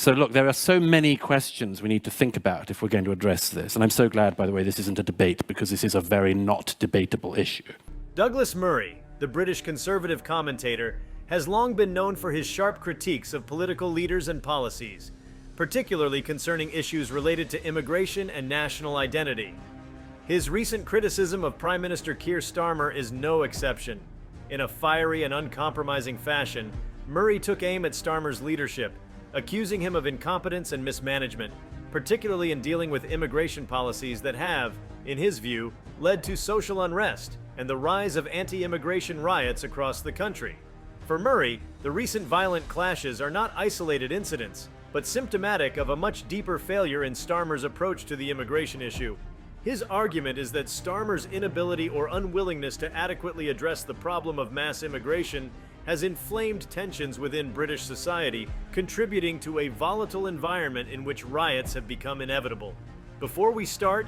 So look, there are so many questions we need to think about if we're going to address this. And I'm so glad, by the way, this isn't a debate, because this is a very not debatable issue. Douglas Murray, the British conservative commentator, has long been known for his sharp critiques of political leaders and policies, particularly concerning issues related to immigration and national identity. His recent criticism of Prime Minister Keir Starmer is no exception. In a fiery and uncompromising fashion, Murray took aim at Starmer's leadership, accusing him of incompetence and mismanagement, particularly in dealing with immigration policies that have, in his view, led to social unrest and the rise of anti-immigration riots across the country. For Murray, the recent violent clashes are not isolated incidents, but symptomatic of a much deeper failure in Starmer's approach to the immigration issue. His argument is that Starmer's inability or unwillingness to adequately address the problem of mass immigration has inflamed tensions within British society, contributing to a volatile environment in which riots have become inevitable. Before we start,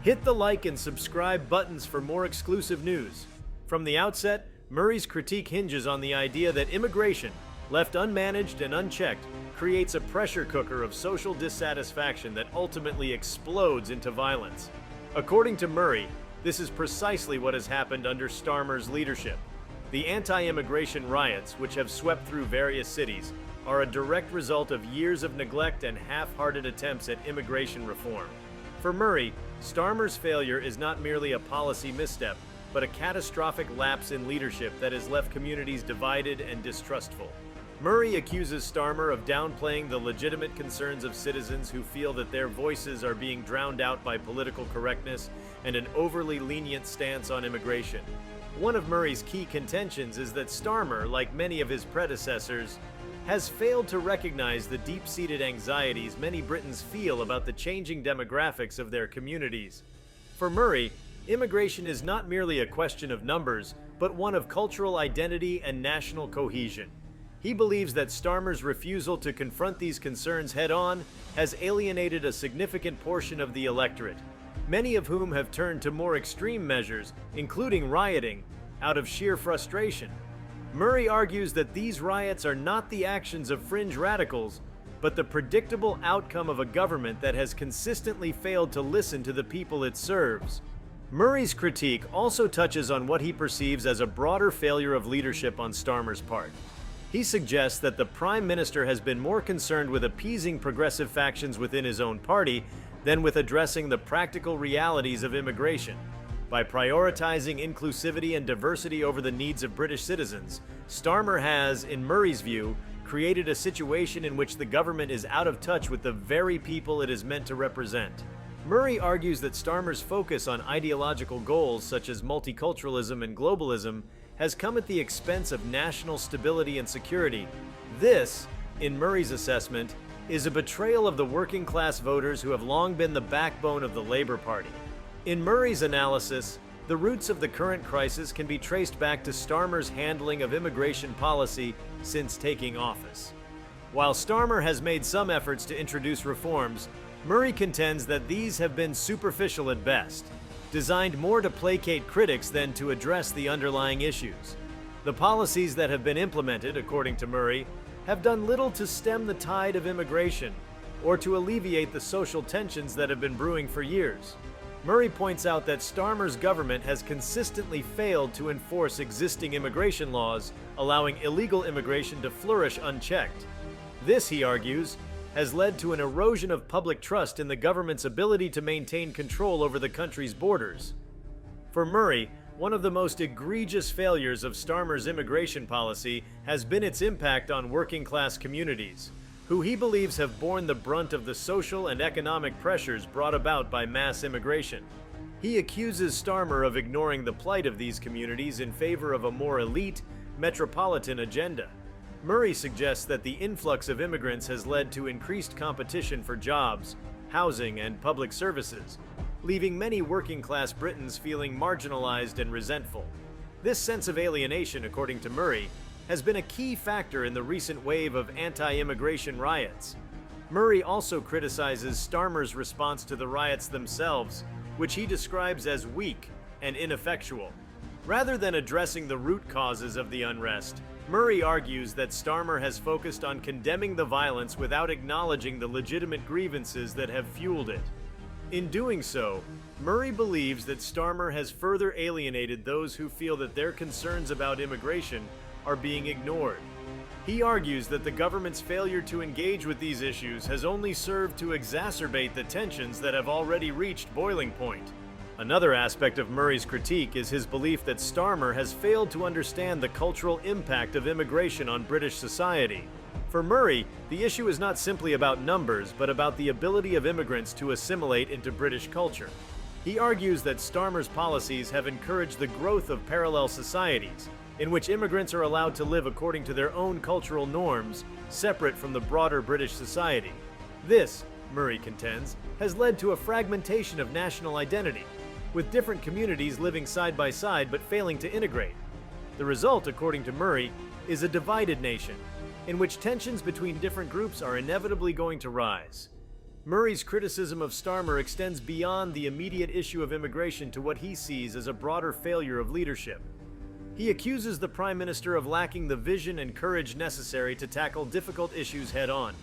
hit the like and subscribe buttons for more exclusive news. From the outset, Murray's critique hinges on the idea that immigration, left unmanaged and unchecked, creates a pressure cooker of social dissatisfaction that ultimately explodes into violence. According to Murray, this is precisely what has happened under Starmer's leadership. The anti-immigration riots, which have swept through various cities, are a direct result of years of neglect and half-hearted attempts at immigration reform. For Murray, Starmer's failure is not merely a policy misstep, but a catastrophic lapse in leadership that has left communities divided and distrustful. Murray accuses Starmer of downplaying the legitimate concerns of citizens who feel that their voices are being drowned out by political correctness and an overly lenient stance on immigration. One of Murray's key contentions is that Starmer, like many of his predecessors, has failed to recognize the deep-seated anxieties many Britons feel about the changing demographics of their communities. For Murray, immigration is not merely a question of numbers, but one of cultural identity and national cohesion. He believes that Starmer's refusal to confront these concerns head-on has alienated a significant portion of the electorate, many of whom have turned to more extreme measures, including rioting, out of sheer frustration. Murray argues that these riots are not the actions of fringe radicals, but the predictable outcome of a government that has consistently failed to listen to the people it serves. Murray's critique also touches on what he perceives as a broader failure of leadership on Starmer's part. He suggests that the Prime Minister has been more concerned with appeasing progressive factions within his own party than with addressing the practical realities of immigration. By prioritizing inclusivity and diversity over the needs of British citizens, Starmer has, in Murray's view, created a situation in which the government is out of touch with the very people it is meant to represent. Murray argues that Starmer's focus on ideological goals such as multiculturalism and globalism has come at the expense of national stability and security. This, in Murray's assessment, is a betrayal of the working-class voters who have long been the backbone of the Labour Party. In Murray's analysis, the roots of the current crisis can be traced back to Starmer's handling of immigration policy since taking office. While Starmer has made some efforts to introduce reforms, Murray contends that these have been superficial at best, designed more to placate critics than to address the underlying issues. The policies that have been implemented, according to Murray, have done little to stem the tide of immigration or to alleviate the social tensions that have been brewing for years. Murray points out that Starmer's government has consistently failed to enforce existing immigration laws, allowing illegal immigration to flourish unchecked. This, he argues, has led to an erosion of public trust in the government's ability to maintain control over the country's borders. For Murray, one of the most egregious failures of Starmer's immigration policy has been its impact on working-class communities, who he believes have borne the brunt of the social and economic pressures brought about by mass immigration. He accuses Starmer of ignoring the plight of these communities in favor of a more elite, metropolitan agenda. Murray suggests that the influx of immigrants has led to increased competition for jobs, housing, and public services, leaving many working-class Britons feeling marginalized and resentful. This sense of alienation, according to Murray, has been a key factor in the recent wave of anti-immigration riots. Murray also criticizes Starmer's response to the riots themselves, which he describes as weak and ineffectual. Rather than addressing the root causes of the unrest, Murray argues that Starmer has focused on condemning the violence without acknowledging the legitimate grievances that have fueled it. In doing so, Murray believes that Starmer has further alienated those who feel that their concerns about immigration are being ignored. He argues that the government's failure to engage with these issues has only served to exacerbate the tensions that have already reached boiling point. Another aspect of Murray's critique is his belief that Starmer has failed to understand the cultural impact of immigration on British society. For Murray, the issue is not simply about numbers, but about the ability of immigrants to assimilate into British culture. He argues that Starmer's policies have encouraged the growth of parallel societies, in which immigrants are allowed to live according to their own cultural norms, separate from the broader British society. This, Murray contends, has led to a fragmentation of national identity, with different communities living side by side but failing to integrate. The result, according to Murray, is a divided nation, in which tensions between different groups are inevitably going to rise. Murray's criticism of Starmer extends beyond the immediate issue of immigration to what he sees as a broader failure of leadership. He accuses the Prime Minister of lacking the vision and courage necessary to tackle difficult issues head-on.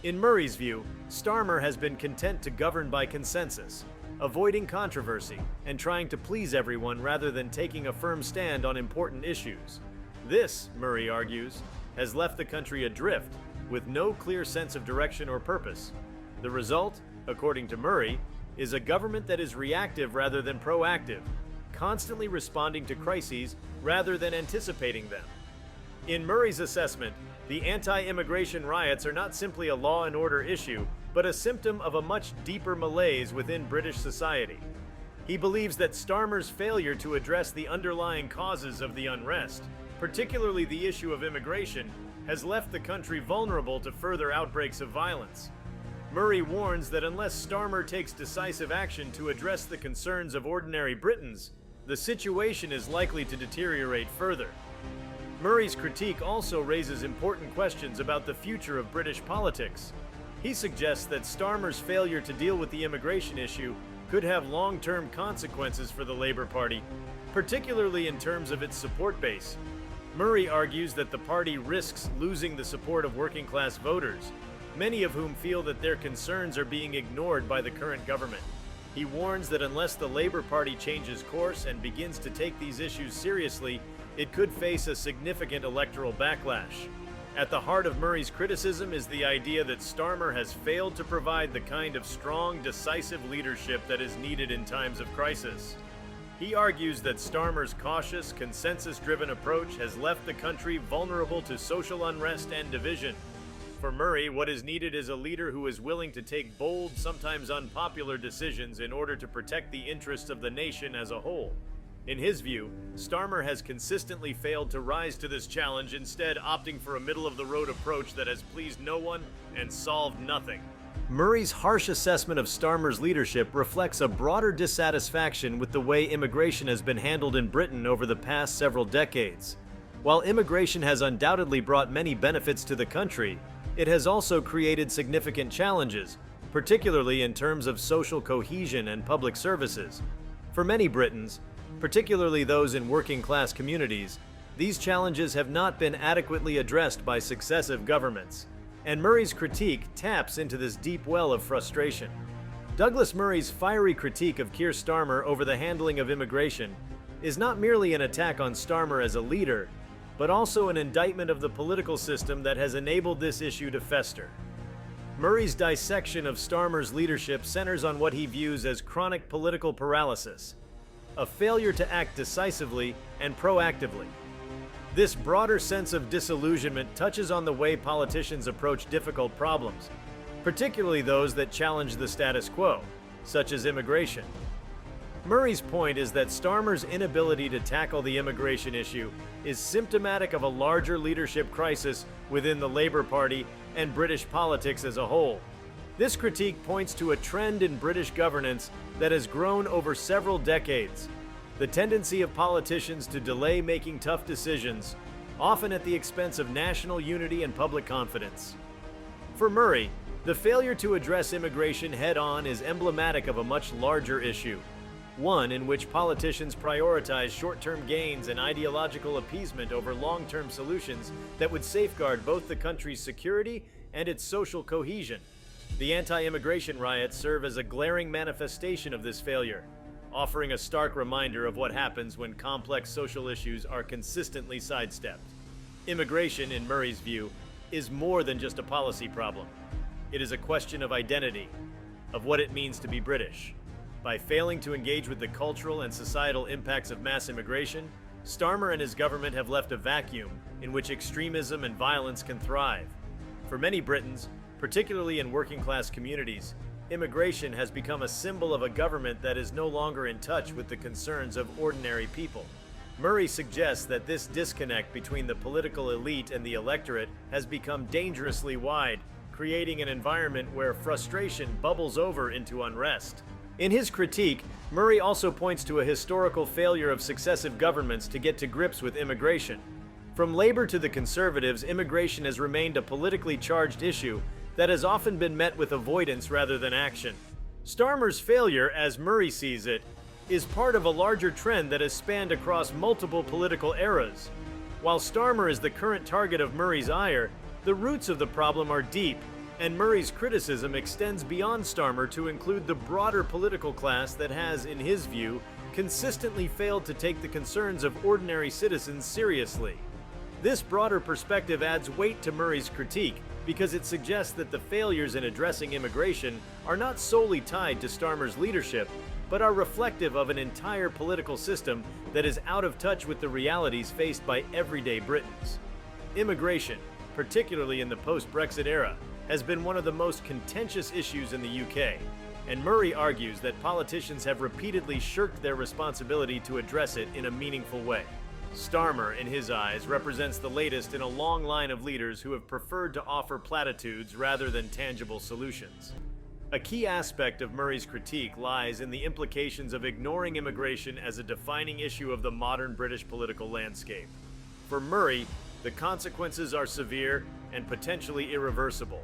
In Murray's view, Starmer has been content to govern by consensus, avoiding controversy, and trying to please everyone rather than taking a firm stand on important issues. This, Murray argues, has left the country adrift, with no clear sense of direction or purpose. The result, according to Murray, is a government that is reactive rather than proactive, constantly responding to crises rather than anticipating them. In Murray's assessment, the anti-immigration riots are not simply a law and order issue, but a symptom of a much deeper malaise within British society. He believes that Starmer's failure to address the underlying causes of the unrest, particularly the issue of immigration, has left the country vulnerable to further outbreaks of violence. Murray warns that unless Starmer takes decisive action to address the concerns of ordinary Britons, the situation is likely to deteriorate further. Murray's critique also raises important questions about the future of British politics. He suggests that Starmer's failure to deal with the immigration issue could have long-term consequences for the Labour Party, particularly in terms of its support base. Murray argues that the party risks losing the support of working-class voters, many of whom feel that their concerns are being ignored by the current government. He warns that unless the Labour Party changes course and begins to take these issues seriously, it could face a significant electoral backlash. At the heart of Murray's criticism is the idea that Starmer has failed to provide the kind of strong, decisive leadership that is needed in times of crisis. He argues that Starmer's cautious, consensus-driven approach has left the country vulnerable to social unrest and division. For Murray, what is needed is a leader who is willing to take bold, sometimes unpopular decisions in order to protect the interests of the nation as a whole. In his view, Starmer has consistently failed to rise to this challenge, instead opting for a middle-of-the-road approach that has pleased no one and solved nothing. Murray's harsh assessment of Starmer's leadership reflects a broader dissatisfaction with the way immigration has been handled in Britain over the past several decades. While immigration has undoubtedly brought many benefits to the country, it has also created significant challenges, particularly in terms of social cohesion and public services. For many Britons, particularly those in working-class communities, these challenges have not been adequately addressed by successive governments, and Murray's critique taps into this deep well of frustration. Douglas Murray's fiery critique of Keir Starmer over the handling of immigration is not merely an attack on Starmer as a leader, but also an indictment of the political system that has enabled this issue to fester. Murray's dissection of Starmer's leadership centers on what he views as chronic political paralysis, a failure to act decisively and proactively. This broader sense of disillusionment touches on the way politicians approach difficult problems, particularly those that challenge the status quo, such as immigration. Murray's point is that Starmer's inability to tackle the immigration issue is symptomatic of a larger leadership crisis within the Labour Party and British politics as a whole. This critique points to a trend in British governance that has grown over several decades: the tendency of politicians to delay making tough decisions, often at the expense of national unity and public confidence. For Murray, the failure to address immigration head-on is emblematic of a much larger issue. one in which politicians prioritize short-term gains and ideological appeasement over long-term solutions that would safeguard both the country's security and its social cohesion. The anti-immigration riots serve as a glaring manifestation of this failure, offering a stark reminder of what happens when complex social issues are consistently sidestepped. Immigration, in Murray's view, is more than just a policy problem. It is a question of identity, of what it means to be British. By failing to engage with the cultural and societal impacts of mass immigration, Starmer and his government have left a vacuum in which extremism and violence can thrive. For many Britons, particularly in working-class communities, immigration has become a symbol of a government that is no longer in touch with the concerns of ordinary people. Murray suggests that this disconnect between the political elite and the electorate has become dangerously wide, creating an environment where frustration bubbles over into unrest. In his critique, Murray also points to a historical failure of successive governments to get to grips with immigration. From Labour to the Conservatives, immigration has remained a politically charged issue that has often been met with avoidance rather than action. Starmer's failure, as Murray sees it, is part of a larger trend that has spanned across multiple political eras. While Starmer is the current target of Murray's ire, the roots of the problem are deep, and Murray's criticism extends beyond Starmer to include the broader political class that has, in his view, consistently failed to take the concerns of ordinary citizens seriously. This broader perspective adds weight to Murray's critique because it suggests that the failures in addressing immigration are not solely tied to Starmer's leadership, but are reflective of an entire political system that is out of touch with the realities faced by everyday Britons. Immigration, particularly in the post-Brexit era, has been one of the most contentious issues in the UK, and Murray argues that politicians have repeatedly shirked their responsibility to address it in a meaningful way. Starmer, in his eyes, represents the latest in a long line of leaders who have preferred to offer platitudes rather than tangible solutions. A key aspect of Murray's critique lies in the implications of ignoring immigration as a defining issue of the modern British political landscape. For Murray, the consequences are severe and potentially irreversible.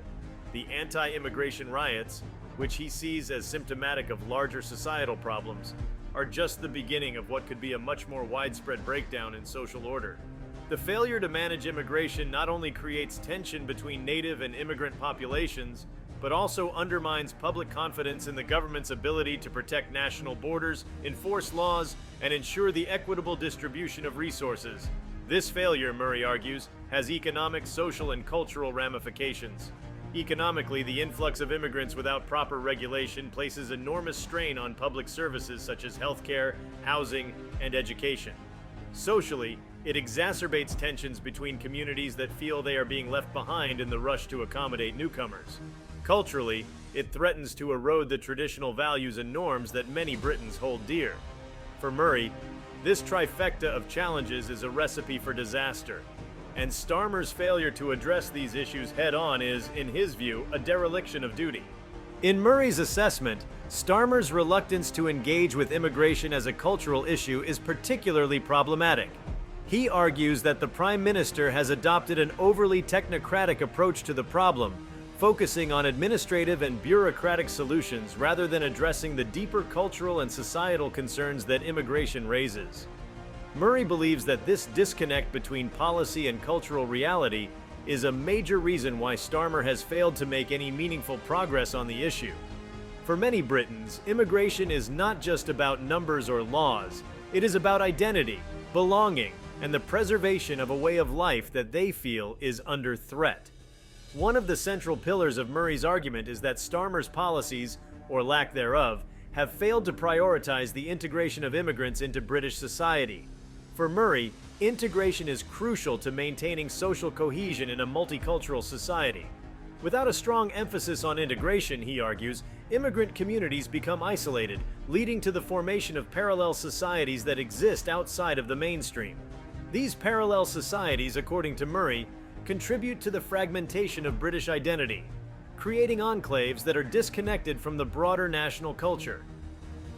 The anti-immigration riots, which he sees as symptomatic of larger societal problems, are just the beginning of what could be a much more widespread breakdown in social order. The failure to manage immigration not only creates tension between native and immigrant populations, but also undermines public confidence in the government's ability to protect national borders, enforce laws, and ensure the equitable distribution of resources. This failure, Murray argues, has economic, social, and cultural ramifications. Economically, the influx of immigrants without proper regulation places enormous strain on public services such as healthcare, housing, and education. Socially, it exacerbates tensions between communities that feel they are being left behind in the rush to accommodate newcomers. Culturally, it threatens to erode the traditional values and norms that many Britons hold dear. For Murray, this trifecta of challenges is a recipe for disaster, and Starmer's failure to address these issues head-on is, in his view, a dereliction of duty. In Murray's assessment, Starmer's reluctance to engage with immigration as a cultural issue is particularly problematic. He argues that the Prime Minister has adopted an overly technocratic approach to the problem, focusing on administrative and bureaucratic solutions rather than addressing the deeper cultural and societal concerns that immigration raises. Murray believes that this disconnect between policy and cultural reality is a major reason why Starmer has failed to make any meaningful progress on the issue. For many Britons, immigration is not just about numbers or laws. It is about identity, belonging, and the preservation of a way of life that they feel is under threat. One of the central pillars of Murray's argument is that Starmer's policies, or lack thereof, have failed to prioritize the integration of immigrants into British society. For Murray, integration is crucial to maintaining social cohesion in a multicultural society. Without a strong emphasis on integration, he argues, immigrant communities become isolated, leading to the formation of parallel societies that exist outside of the mainstream. These parallel societies, according to Murray, contribute to the fragmentation of British identity, creating enclaves that are disconnected from the broader national culture.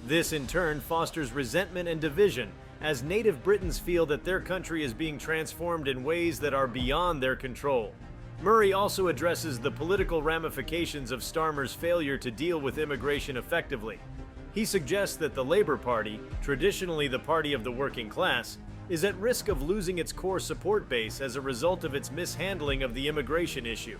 This, in turn, fosters resentment and division, as native Britons feel that their country is being transformed in ways that are beyond their control. Murray also addresses the political ramifications of Starmer's failure to deal with immigration effectively. He suggests that the Labour Party, traditionally the party of the working class, is at risk of losing its core support base as a result of its mishandling of the immigration issue.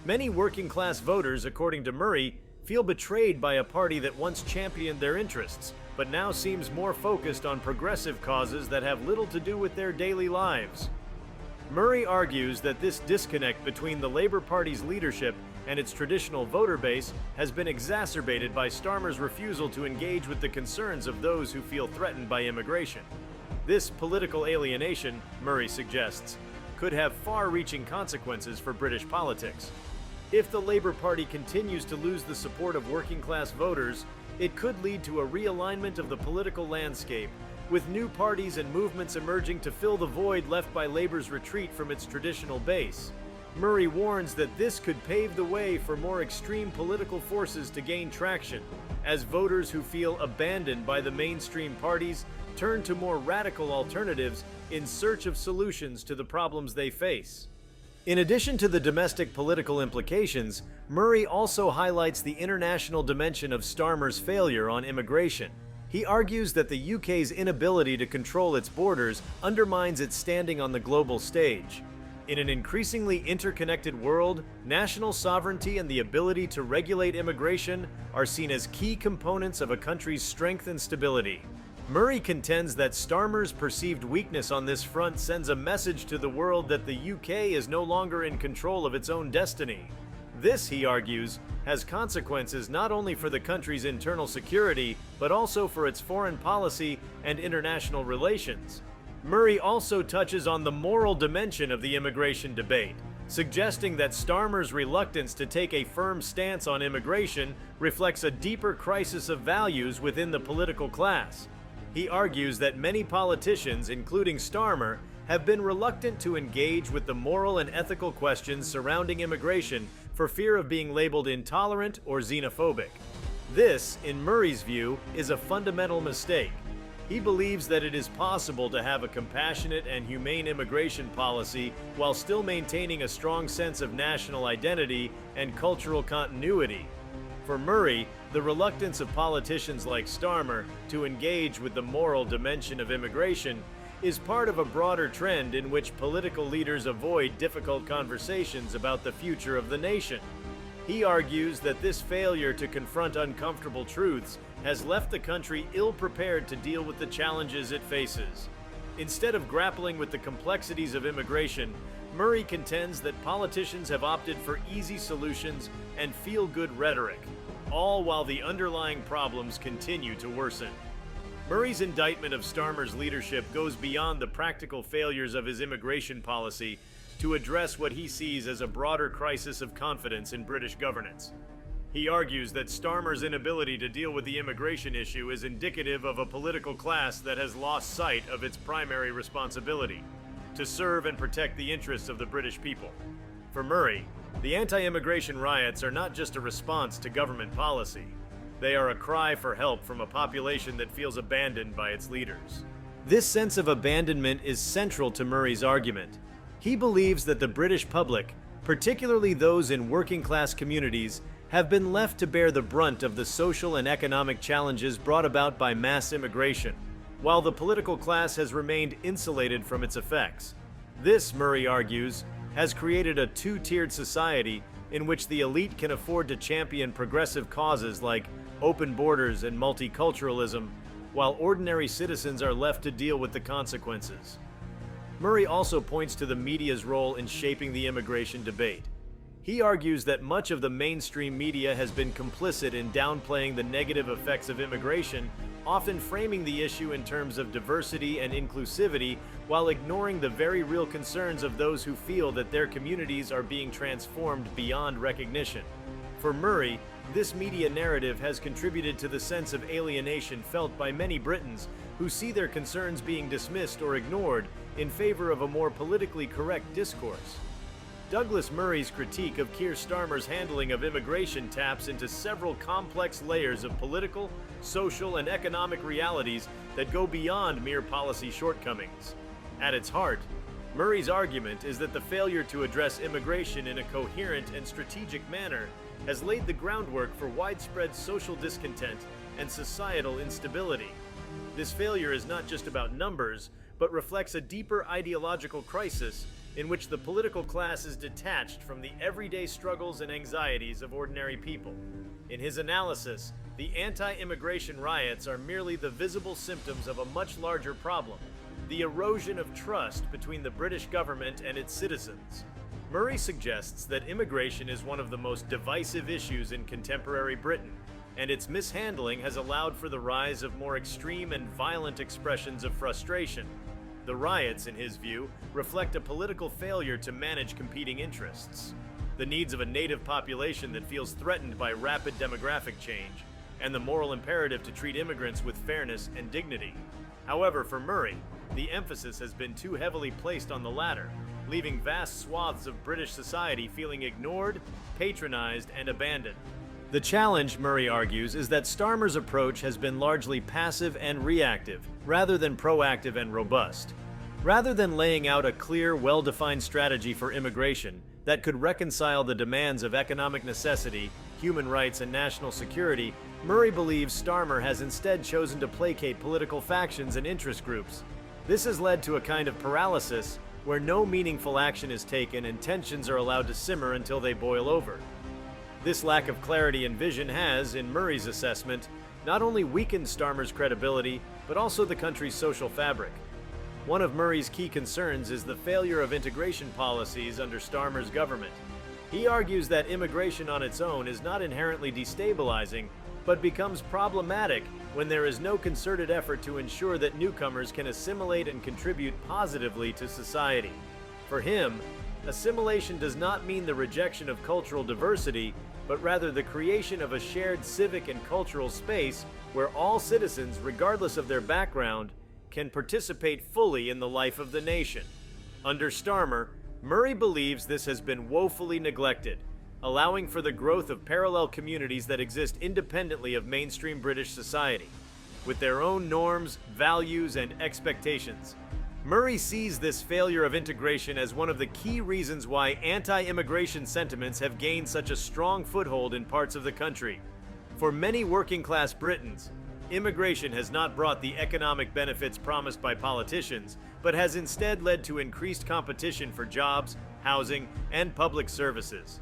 Many working-class voters, according to Murray, feel betrayed by a party that once championed their interests, but now seems more focused on progressive causes that have little to do with their daily lives. Murray argues that this disconnect between the Labour Party's leadership and its traditional voter base has been exacerbated by Starmer's refusal to engage with the concerns of those who feel threatened by immigration. This political alienation, Murray suggests, could have far-reaching consequences for British politics. If the Labour Party continues to lose the support of working-class voters, it could lead to a realignment of the political landscape, with new parties and movements emerging to fill the void left by Labour's retreat from its traditional base. Murray warns that this could pave the way for more extreme political forces to gain traction, as voters who feel abandoned by the mainstream parties turn to more radical alternatives in search of solutions to the problems they face. In addition to the domestic political implications, Murray also highlights the international dimension of Starmer's failure on immigration. He argues that the UK's inability to control its borders undermines its standing on the global stage. In an increasingly interconnected world, national sovereignty and the ability to regulate immigration are seen as key components of a country's strength and stability. Murray contends that Starmer's perceived weakness on this front sends a message to the world that the UK is no longer in control of its own destiny. This, he argues, has consequences not only for the country's internal security, but also for its foreign policy and international relations. Murray also touches on the moral dimension of the immigration debate, suggesting that Starmer's reluctance to take a firm stance on immigration reflects a deeper crisis of values within the political class. He argues that many politicians, including Starmer, have been reluctant to engage with the moral and ethical questions surrounding immigration for fear of being labeled intolerant or xenophobic. This, in Murray's view, is a fundamental mistake. He believes that it is possible to have a compassionate and humane immigration policy while still maintaining a strong sense of national identity and cultural continuity. For Murray, the reluctance of politicians like Starmer to engage with the moral dimension of immigration is part of a broader trend in which political leaders avoid difficult conversations about the future of the nation. He argues that this failure to confront uncomfortable truths has left the country ill-prepared to deal with the challenges it faces. Instead of grappling with the complexities of immigration, Murray contends that politicians have opted for easy solutions and feel-good rhetoric, all while the underlying problems continue to worsen. Murray's indictment of Starmer's leadership goes beyond the practical failures of his immigration policy to address what he sees as a broader crisis of confidence in British governance. He argues that Starmer's inability to deal with the immigration issue is indicative of a political class that has lost sight of its primary responsibility: to serve and protect the interests of the British people. For Murray, the anti-immigration riots are not just a response to government policy. They are a cry for help from a population that feels abandoned by its leaders. This sense of abandonment is central to Murray's argument. He believes that the British public, particularly those in working-class communities, have been left to bear the brunt of the social and economic challenges brought about by mass immigration, while the political class has remained insulated from its effects. This, Murray argues, has created a two-tiered society in which the elite can afford to champion progressive causes like open borders and multiculturalism, while ordinary citizens are left to deal with the consequences. Murray also points to the media's role in shaping the immigration debate. He argues that much of the mainstream media has been complicit in downplaying the negative effects of immigration, often framing the issue in terms of diversity and inclusivity while ignoring the very real concerns of those who feel that their communities are being transformed beyond recognition. For Murray, this media narrative has contributed to the sense of alienation felt by many Britons who see their concerns being dismissed or ignored in favor of a more politically correct discourse. Douglas Murray's critique of Keir Starmer's handling of immigration taps into several complex layers of political, social, and economic realities that go beyond mere policy shortcomings. At its heart, Murray's argument is that the failure to address immigration in a coherent and strategic manner has laid the groundwork for widespread social discontent and societal instability. This failure is not just about numbers, but reflects a deeper ideological crisis in which the political class is detached from the everyday struggles and anxieties of ordinary people. In his analysis, the anti-immigration riots are merely the visible symptoms of a much larger problem, the erosion of trust between the British government and its citizens. Murray suggests that immigration is one of the most divisive issues in contemporary Britain, and its mishandling has allowed for the rise of more extreme and violent expressions of frustration. The riots, in his view, reflect a political failure to manage competing interests, the needs of a native population that feels threatened by rapid demographic change, and the moral imperative to treat immigrants with fairness and dignity. However, for Murray, the emphasis has been too heavily placed on the latter, leaving vast swaths of British society feeling ignored, patronized, and abandoned. The challenge, Murray argues, is that Starmer's approach has been largely passive and reactive, rather than proactive and robust. Rather than laying out a clear, well-defined strategy for immigration that could reconcile the demands of economic necessity, human rights, and national security, Murray believes Starmer has instead chosen to placate political factions and interest groups. This has led to a kind of paralysis where no meaningful action is taken and tensions are allowed to simmer until they boil over. This lack of clarity and vision has, in Murray's assessment, not only weakened Starmer's credibility, but also the country's social fabric. One of Murray's key concerns is the failure of integration policies under Starmer's government. He argues that immigration on its own is not inherently destabilizing, but becomes problematic when there is no concerted effort to ensure that newcomers can assimilate and contribute positively to society. For him, assimilation does not mean the rejection of cultural diversity, but rather the creation of a shared civic and cultural space where all citizens, regardless of their background, can participate fully in the life of the nation. Under Starmer, Murray believes this has been woefully neglected, allowing for the growth of parallel communities that exist independently of mainstream British society, with their own norms, values, and expectations. Murray sees this failure of integration as one of the key reasons why anti-immigration sentiments have gained such a strong foothold in parts of the country. For many working-class Britons, immigration has not brought the economic benefits promised by politicians, but has instead led to increased competition for jobs, housing, and public services.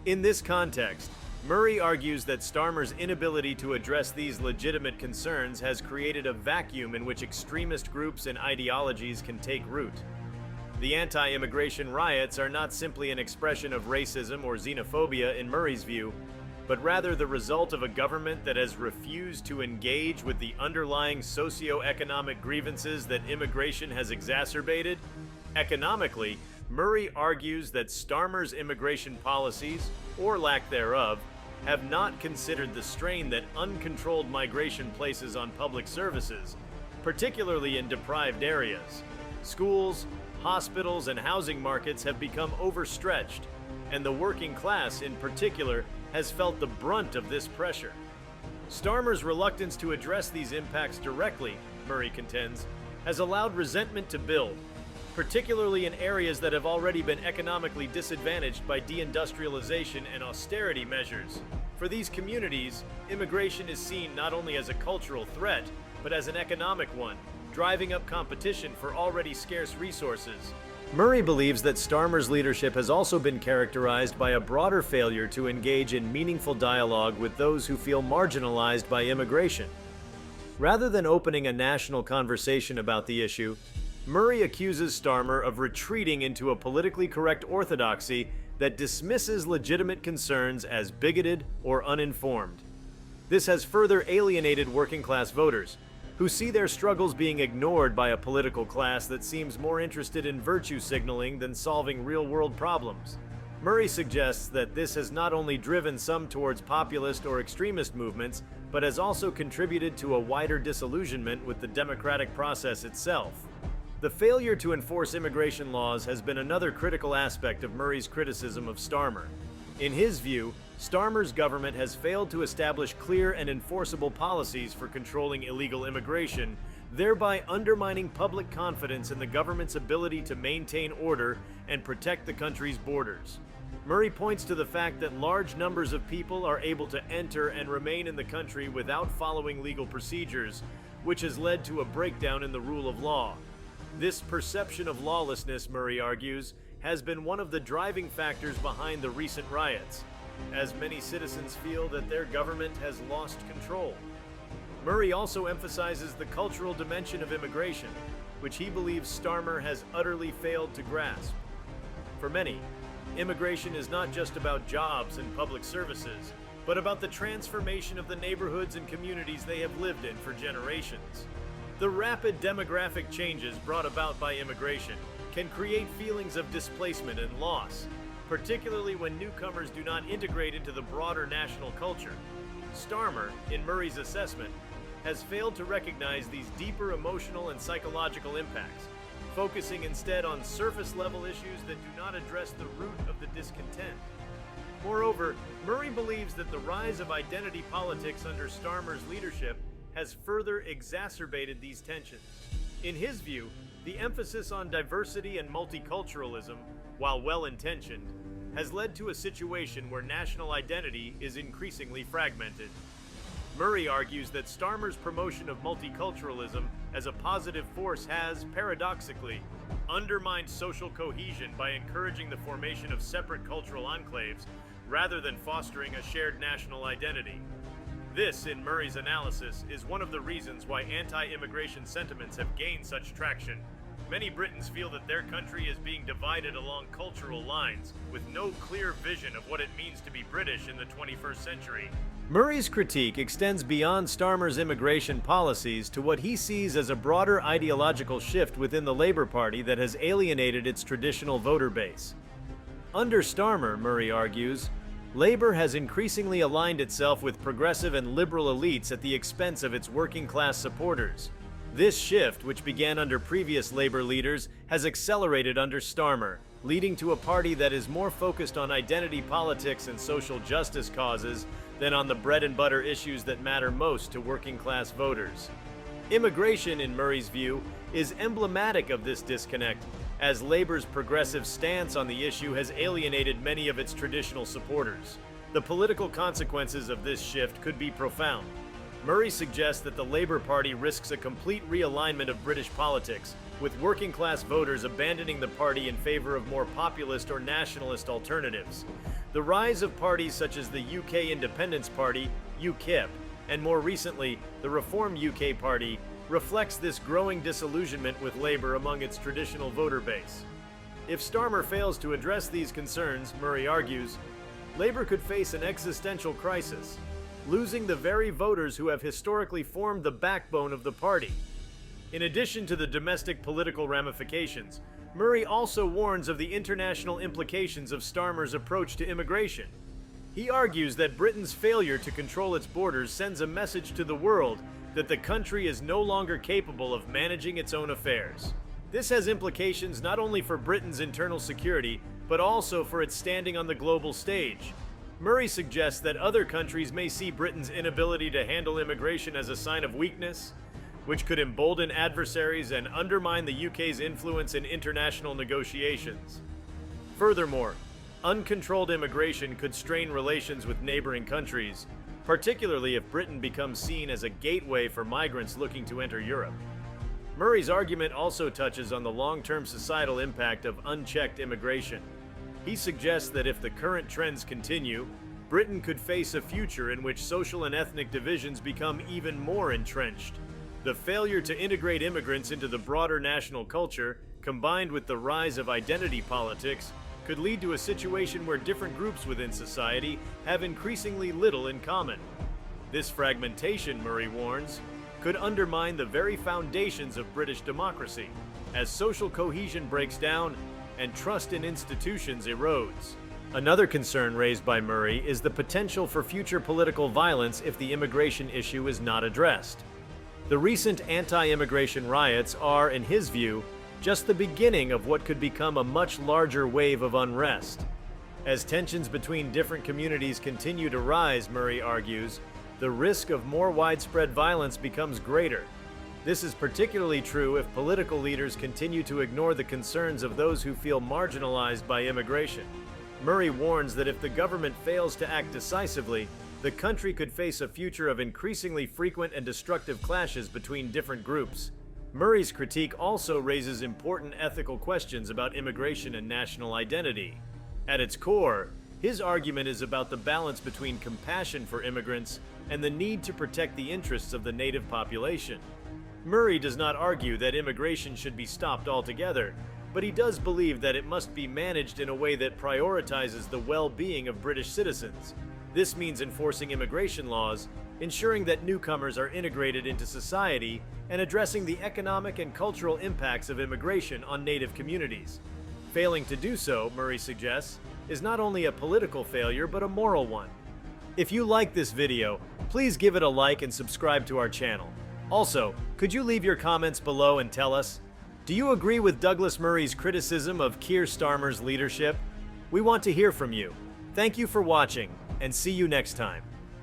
In this context, Murray argues that Starmer's inability to address these legitimate concerns has created a vacuum in which extremist groups and ideologies can take root. The anti-immigration riots are not simply an expression of racism or xenophobia in Murray's view, but rather the result of a government that has refused to engage with the underlying socio-economic grievances that immigration has exacerbated. Economically, Murray argues that Starmer's immigration policies, or lack thereof, have not considered the strain that uncontrolled migration places on public services, particularly in deprived areas. Schools, hospitals, and housing markets have become overstretched, and the working class, in particular, has felt the brunt of this pressure. Starmer's reluctance to address these impacts directly, Murray contends, has allowed resentment to build, particularly in areas that have already been economically disadvantaged by deindustrialization and austerity measures. For these communities, immigration is seen not only as a cultural threat, but as an economic one, driving up competition for already scarce resources. Murray believes that Starmer's leadership has also been characterized by a broader failure to engage in meaningful dialogue with those who feel marginalized by immigration. Rather than opening a national conversation about the issue, Murray accuses Starmer of retreating into a politically correct orthodoxy that dismisses legitimate concerns as bigoted or uninformed. This has further alienated working-class voters, who see their struggles being ignored by a political class that seems more interested in virtue signaling than solving real-world problems. Murray suggests that this has not only driven some towards populist or extremist movements, but has also contributed to a wider disillusionment with the democratic process itself. The failure to enforce immigration laws has been another critical aspect of Murray's criticism of Starmer. In his view, Starmer's government has failed to establish clear and enforceable policies for controlling illegal immigration, thereby undermining public confidence in the government's ability to maintain order and protect the country's borders. Murray points to the fact that large numbers of people are able to enter and remain in the country without following legal procedures, which has led to a breakdown in the rule of law. This perception of lawlessness, Murray argues, has been one of the driving factors behind the recent riots, as many citizens feel that their government has lost control. Murray also emphasizes the cultural dimension of immigration, which he believes Starmer has utterly failed to grasp. For many, immigration is not just about jobs and public services, but about the transformation of the neighborhoods and communities they have lived in for generations. The rapid demographic changes brought about by immigration can create feelings of displacement and loss, particularly when newcomers do not integrate into the broader national culture. Starmer, in Murray's assessment, has failed to recognize these deeper emotional and psychological impacts, focusing instead on surface-level issues that do not address the root of the discontent. Moreover, Murray believes that the rise of identity politics under Starmer's leadership has further exacerbated these tensions. In his view, the emphasis on diversity and multiculturalism, while well-intentioned, has led to a situation where national identity is increasingly fragmented. Murray argues that Starmer's promotion of multiculturalism as a positive force has, paradoxically, undermined social cohesion by encouraging the formation of separate cultural enclaves rather than fostering a shared national identity. This, in Murray's analysis, is one of the reasons why anti-immigration sentiments have gained such traction. Many Britons feel that their country is being divided along cultural lines, with no clear vision of what it means to be British in the 21st century. Murray's critique extends beyond Starmer's immigration policies to what he sees as a broader ideological shift within the Labour Party that has alienated its traditional voter base. Under Starmer, Murray argues, Labour has increasingly aligned itself with progressive and liberal elites at the expense of its working-class supporters. This shift, which began under previous Labour leaders, has accelerated under Starmer, leading to a party that is more focused on identity politics and social justice causes than on the bread-and-butter issues that matter most to working-class voters. Immigration, in Murray's view, is emblematic of this disconnect, as Labour's progressive stance on the issue has alienated many of its traditional supporters. The political consequences of this shift could be profound. Murray suggests that the Labour Party risks a complete realignment of British politics, with working-class voters abandoning the party in favor of more populist or nationalist alternatives. The rise of parties such as the UK Independence Party, UKIP, and more recently, the Reform UK Party, reflects this growing disillusionment with Labour among its traditional voter base. If Starmer fails to address these concerns, Murray argues, Labour could face an existential crisis, losing the very voters who have historically formed the backbone of the party. In addition to the domestic political ramifications, Murray also warns of the international implications of Starmer's approach to immigration. He argues that Britain's failure to control its borders sends a message to the world that the country is no longer capable of managing its own affairs. This has implications not only for Britain's internal security, but also for its standing on the global stage. Murray suggests that other countries may see Britain's inability to handle immigration as a sign of weakness, which could embolden adversaries and undermine the UK's influence in international negotiations. Furthermore, uncontrolled immigration could strain relations with neighboring countries, particularly if Britain becomes seen as a gateway for migrants looking to enter Europe. Murray's argument also touches on the long-term societal impact of unchecked immigration. He suggests that if the current trends continue, Britain could face a future in which social and ethnic divisions become even more entrenched. The failure to integrate immigrants into the broader national culture, combined with the rise of identity politics, could lead to a situation where different groups within society have increasingly little in common. This fragmentation, Murray warns, could undermine the very foundations of British democracy, as social cohesion breaks down and trust in institutions erodes. Another concern raised by Murray is the potential for future political violence if the immigration issue is not addressed. The recent anti-immigration riots are, in his view, just the beginning of what could become a much larger wave of unrest. As tensions between different communities continue to rise, Murray argues, the risk of more widespread violence becomes greater. This is particularly true if political leaders continue to ignore the concerns of those who feel marginalized by immigration. Murray warns that if the government fails to act decisively, the country could face a future of increasingly frequent and destructive clashes between different groups. Murray's critique also raises important ethical questions about immigration and national identity. At its core, his argument is about the balance between compassion for immigrants and the need to protect the interests of the native population. Murray does not argue that immigration should be stopped altogether, but he does believe that it must be managed in a way that prioritizes the well-being of British citizens. This means enforcing immigration laws, ensuring that newcomers are integrated into society, and addressing the economic and cultural impacts of immigration on native communities. Failing to do so, Murray suggests, is not only a political failure but a moral one. If you like this video, please give it a like and subscribe to our channel. Also, could you leave your comments below and tell us, do you agree with Douglas Murray's criticism of Keir Starmer's leadership? We want to hear from you. Thank you for watching, and see you next time.